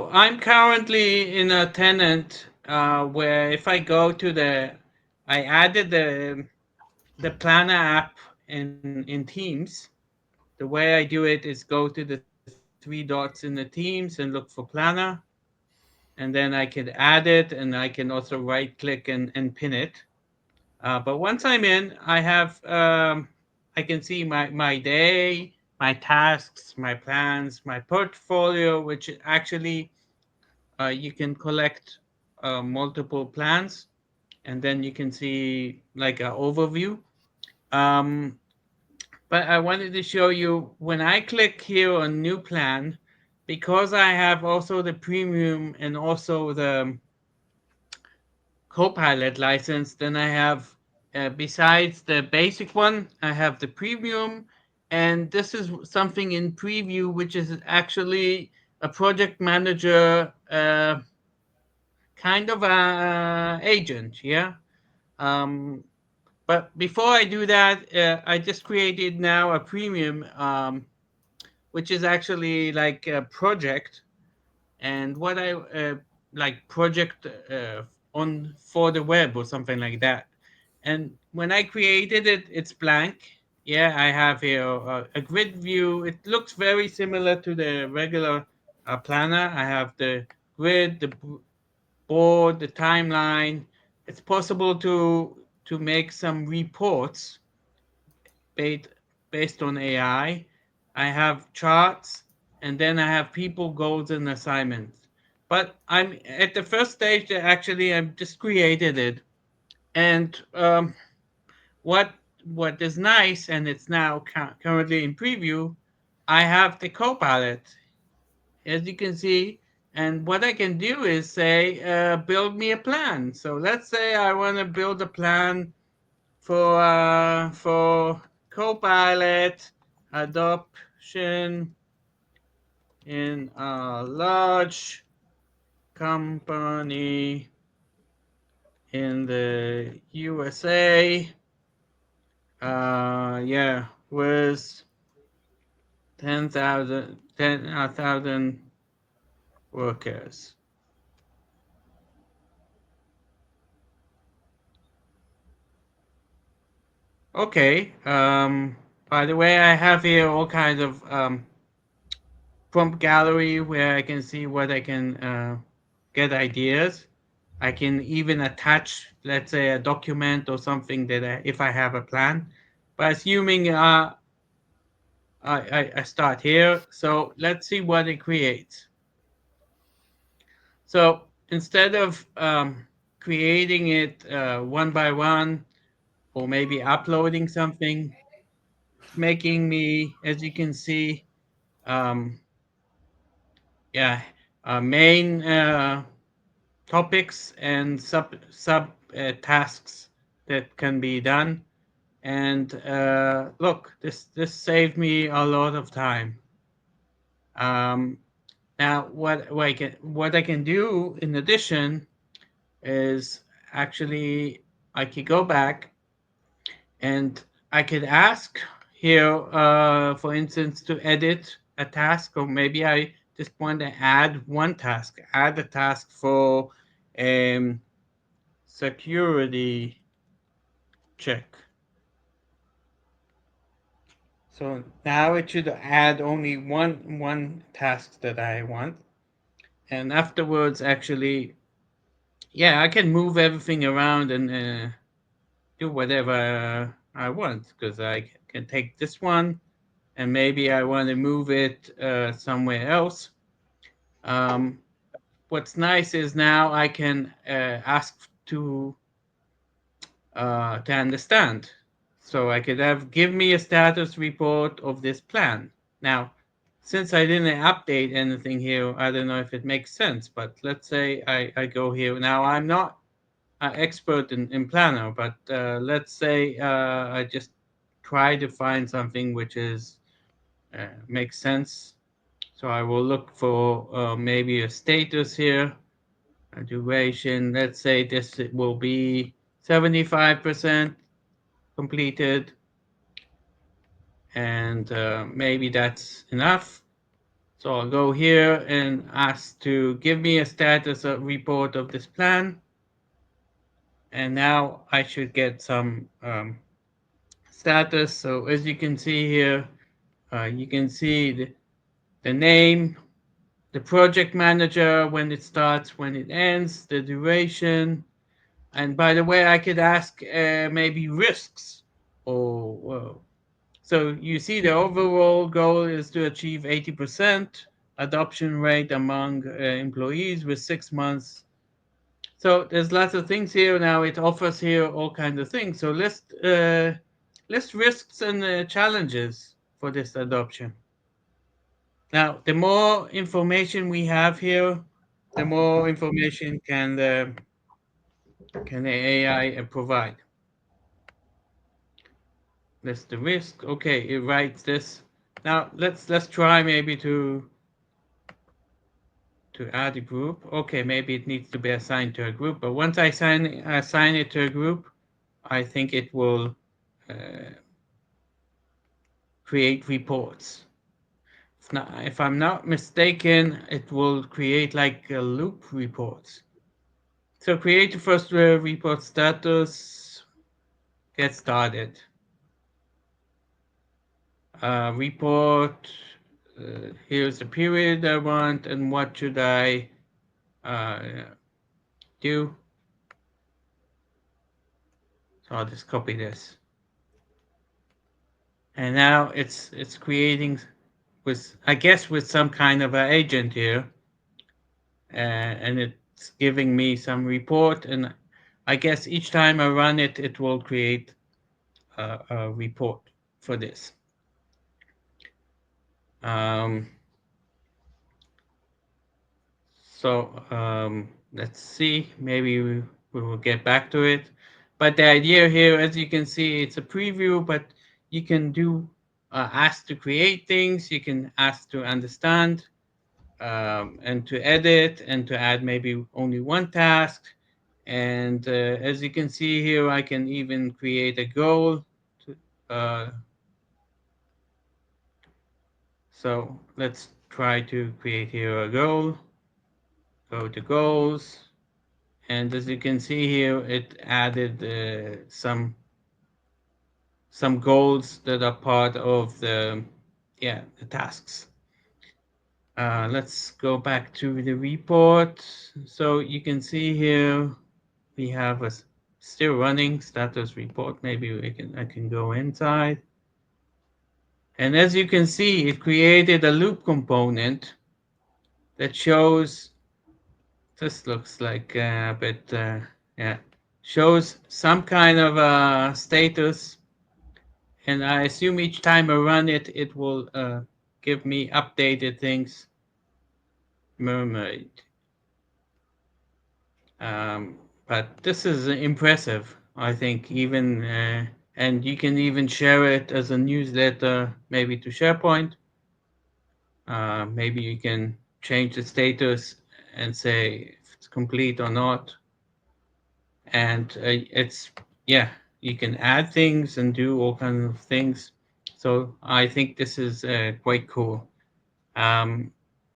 So I'm currently in a tenant where if I go to I added the planner app in Teams. The way I do it is go to the three dots in the Teams and look for planner, and then I can add it, and I can also right click and pin it. But once I'm in, I can see my day, my tasks, my plans, my portfolio, which actually you can collect multiple plans, and then you can see like an overview. Um, but I wanted to show you when I click here on new plan, because I have also the premium and also the Copilot license, then I have, besides the basic one, I have the premium. And this is something in preview, which is actually a project manager kind of a agent. Yeah. Um, but before I do that, I just created now a premium, which is actually like a project, and what I like project on for the web or something like that. And when I created it, it's blank. Yeah, I have here a grid view. It looks very similar to the regular planner. I have the grid, the board, the timeline. It's possible to make some reports based based on AI. I have charts, and then I have people, goals, and assignments. But I'm at the first stage that actually I've just created it. And what what is nice, and it's now currently in preview, I have the Copilot, as you can see. And what I can do is say, build me a plan. So let's say I want to build a plan for Copilot adoption in a large company in the USA. Yeah, with 10,000 workers. Okay. By the way, I have here all kinds of prompt gallery where I can see what I can get ideas. I can even attach, let's say, a document or something that if I have a plan. But assuming I start here, so let's see what it creates. So instead of creating it one by one, or maybe uploading something, it's making me, as you can see, um, yeah, main topics and sub tasks that can be done. And look, this saved me a lot of time. Um, Now, what I can do in addition is actually I could go back and I could ask here, for instance, to edit a task, or maybe I just want to add one task, add a task for um, security check. So now it should add only one task that I want, and afterwards, actually, yeah, I can move everything around and do whatever I want, because I can take this one and maybe I want to move it somewhere else. Um, what's nice is now I can ask to understand. So I could have give me a status report of this plan. Now, since I didn't update anything here, I don't know if it makes sense, but let's say I go here. Now, I'm not an expert in Planner, but let's say I just try to find something which is makes sense. So I will look for maybe a status here, a duration. Let's say this will be 75% completed, and maybe that's enough. So I'll go here and ask to give me a status report of this plan. And now I should get some status. So as you can see here, you can see the name, the project manager, when it starts, when it ends, the duration. And by the way, I could ask maybe risks. Or so you see the overall goal is to achieve 80% adoption rate among employees with 6 months. So there's lots of things here. Now it offers here all kinds of things. So list risks and challenges for this adoption. Now, the more information we have here, the more information can the AI provide. That's the risk. Okay, it writes this. Now let's try maybe to add a group. Okay, maybe it needs to be assigned to a group. But once I assign it to a group, I think it will uh, create reports. If I'm not mistaken, it will create like a loop reports. So create the first report status, get started. Report, here's the period I want and what should I uh, do. So I'll just copy this. And now it's creating with, I guess, with some kind of an agent here. And it's giving me some report. And I guess each time I run it, it will create a report for this. Um, so let's see, maybe we will get back to it. But the idea here, as you can see, it's a preview, but you can do ask to create things, you can ask to understand, and to edit and to add maybe only one task. And as you can see here, I can even create a goal. Uh, so let's try to create here a goal. Go to goals. And as you can see here, it added some goals that are part of the tasks. Let's go back to the report. So you can see here we have a still running status report. Maybe I can go inside. And as you can see, it created a loop component that shows, this looks like a bit, yeah, shows some kind of status. And I assume each time I run it, it will give me updated things. Mermaid. Um, but this is impressive, I think, even, and you can even share it as a newsletter, maybe to SharePoint. Maybe you can change the status and say if it's complete or not. And it's, yeah, you can add things and do all kinds of things. So I think this is quite cool.